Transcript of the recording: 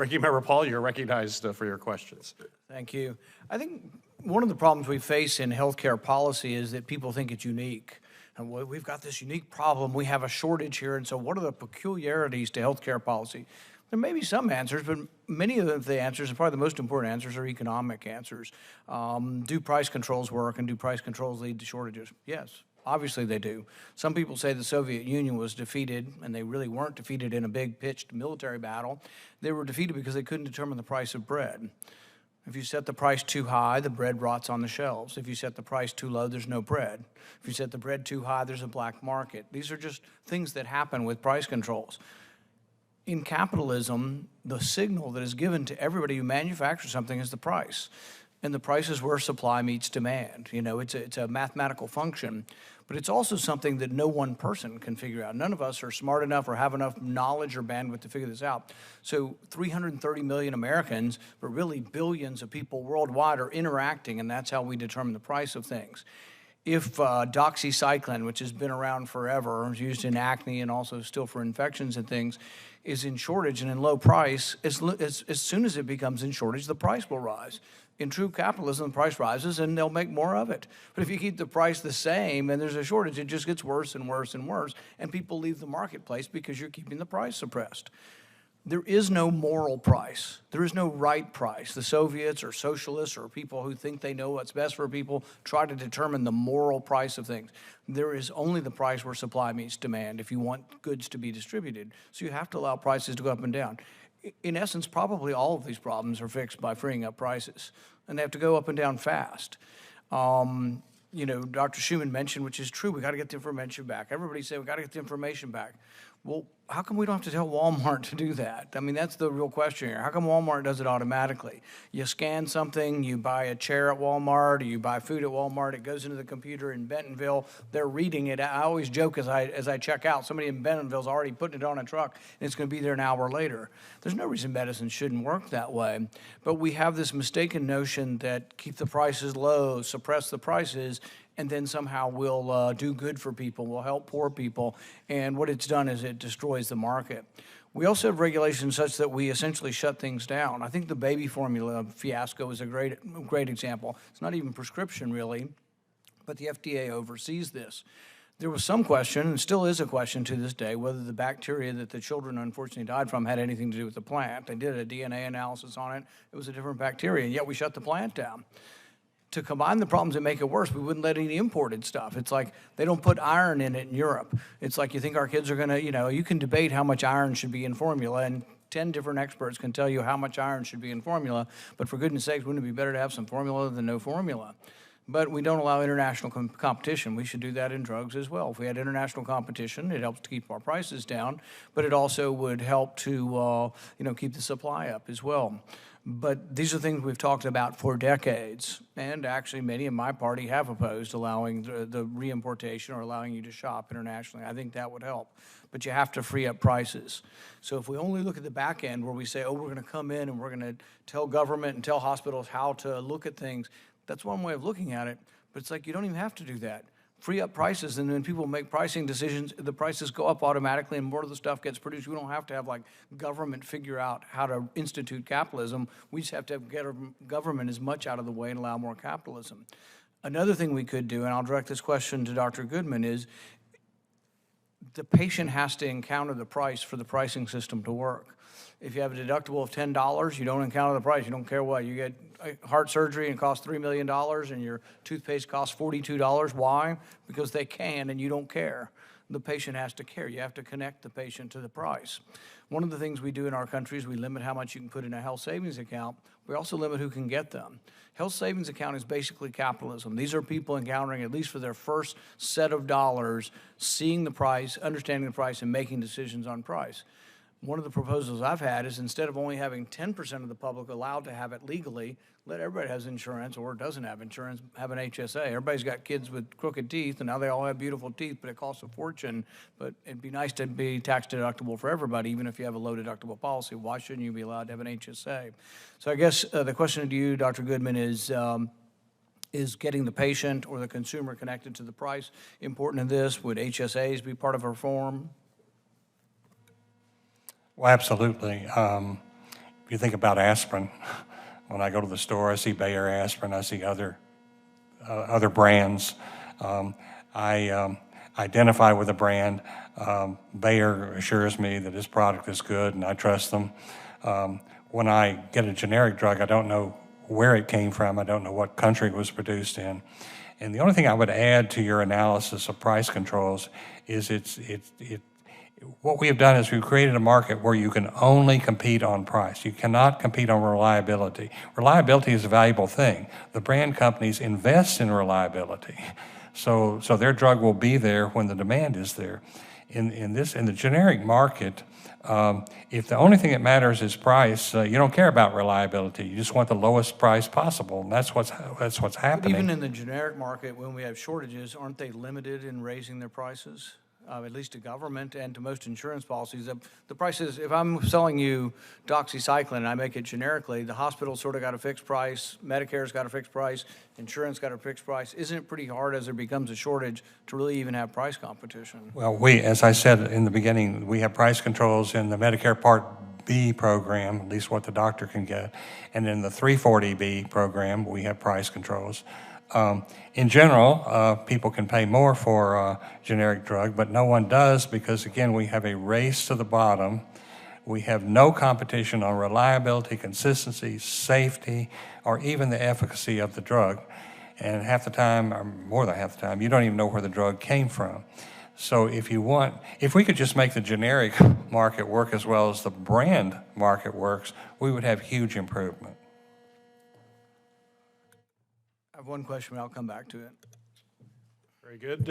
Ranking Member Paul, you're recognized for your questions. Thank you. I think one of the problems we face in healthcare policy is that people think it's unique. And we've got this unique problem. We have a shortage here. And so what are the peculiarities to healthcare policy? There may be some answers, but many of the answers, and probably the most important answers, are economic answers. Do price controls work, and do price controls lead to shortages? Yes. Obviously they do. Some people say the Soviet Union was defeated, and they really weren't defeated in a big pitched military battle. They were defeated because they couldn't determine the price of bread. If you set the price too high, the bread rots on the shelves. If you set the price too low, there's no bread. If you set the bread too high, there's a black market. These are just things that happen with price controls. In capitalism, the signal that is given to everybody who manufactures something is the price. And the price is where supply meets demand. You know, it's a mathematical function, but it's also something that no one person can figure out. None of us are smart enough or have enough knowledge or bandwidth to figure this out. So 330 million Americans, but really billions of people worldwide are interacting, and that's how we determine the price of things. If doxycycline, which has been around forever, is used in acne and also still for infections and things, is in shortage and in low price, as soon as it becomes in shortage, the price will rise. In true capitalism, the price rises and they'll make more of it. But if you keep the price the same and there's a shortage, it just gets worse and worse and worse, and people leave the marketplace because you're keeping the price suppressed. There is no moral price. There is no right price. The Soviets or socialists or people who think they know what's best for people try to determine the moral price of things. There is only the price where supply meets demand if you want goods to be distributed. So you have to allow prices to go up and down. In essence, probably all of these problems are fixed by freeing up prices, and they have to go up and down fast. You know, Dr. Schumann mentioned, which is true, we got to get the information back. Everybody say we got to get the information back. Well, how come we don't have to tell Walmart to do that? I mean, that's the real question here. How come Walmart does it automatically? You scan something, you buy a chair at Walmart, or you buy food at Walmart, it goes into the computer in Bentonville, they're reading it. I always joke as I check out, somebody in Bentonville's already putting it on a truck, and it's going to be there an hour later. There's no reason medicine shouldn't work that way, but we have this mistaken notion that keep the prices low, suppress the prices, and then somehow we'll do good for people, we'll help poor people, and what it's done is it destroys the market. We also have regulations such that we essentially shut things down. I think the baby formula fiasco is a great example. It's not even prescription really, but the FDA oversees this. There was some question, and still is a question to this day, whether the bacteria that the children unfortunately died from had anything to do with the plant. They did a DNA analysis on it. It was a different bacteria, and yet we shut the plant down. To combine the problems and make it worse, we wouldn't let any imported stuff. It's like they don't put iron in it in Europe. It's like you think our kids are gonna, you know, you can debate how much iron should be in formula, and 10 different experts can tell you how much iron should be in formula, but for goodness sakes, wouldn't it be better to have some formula than no formula? But we don't allow international competition. We should do that in drugs as well. If we had international competition, it helps to keep our prices down, but it also would help to, you know, keep the supply up as well. But these are things we've talked about for decades, and actually many in my party have opposed allowing the reimportation or allowing you to shop internationally. I think that would help, but you have to free up prices. So if we only look at the back end where we say, oh, we're going to come in and we're going to tell government and tell hospitals how to look at things, that's one way of looking at it, but it's like you don't even have to do that. Free up prices, and then people make pricing decisions, the prices go up automatically and more of the stuff gets produced. We don't have to have like government figure out how to institute capitalism. We just have to have government as much out of the way and allow more capitalism. Another thing we could do, and I'll direct this question to Dr. Goodman, is the patient has to encounter the price for the pricing system to work. If you have a deductible of $10, you don't encounter the price. You don't care what. You get heart surgery and it costs $3 million and your toothpaste costs $42. Why? Because they can and you don't care. The patient has to care. You have to connect the patient to the price. One of the things we do in our country is we limit how much you can put in a health savings account. We also limit who can get them. Health savings account is basically capitalism. These are people encountering, at least for their first set of dollars, seeing the price, understanding the price, and making decisions on price. One of the proposals I've had is instead of only having 10% of the public allowed to have it legally, let everybody has insurance or doesn't have insurance, have an HSA. Everybody's got kids with crooked teeth, and now they all have beautiful teeth, but it costs a fortune. But it'd be nice to be tax deductible for everybody, even if you have a low deductible policy. Why shouldn't you be allowed to have an HSA? So I guess the question to you, Dr. Goodman, is getting the patient or the consumer connected to the price important in this? Would HSAs be part of a reform? Well, absolutely. you think about aspirin. When I go to the store, I see Bayer aspirin, I see other brands. I identify with a brand. Bayer assures me that his product is good and I trust them. When I get a generic drug, I don't know where it came from. I don't know what country it was produced in. And the only thing I would add to your analysis of price controls is what we have done is we've created a market where you can only compete on price. You cannot compete on reliability. Reliability is a valuable thing. The brand companies invest in reliability. So their drug will be there when the demand is there. In the generic market, if the only thing that matters is price, you don't care about reliability. You just want the lowest price possible, and that's what's But happening. even in the generic market, when we have shortages, aren't they limited in raising their prices? At least to government and to most insurance policies. The prices, if I'm selling you doxycycline and I make it generically, the hospital sort of got a fixed price, Medicare's got a fixed price, insurance got a fixed price. Isn't it pretty hard as there becomes a shortage to really even have price competition? Well, as I said in the beginning, we have price controls in the Medicare Part B program, at least what the doctor can get, and in the 340B program, we have price controls. In general, people can pay more for a generic drug, but no one does because, again, we have a race to the bottom. We have no competition on reliability, consistency, safety, or even the efficacy of the drug. And half the time, or more than half the time, you don't even know where the drug came from. So if we could just make the generic market work as well as the brand market works, we would have huge improvement. I have one question, but I'll come back to it. Very good.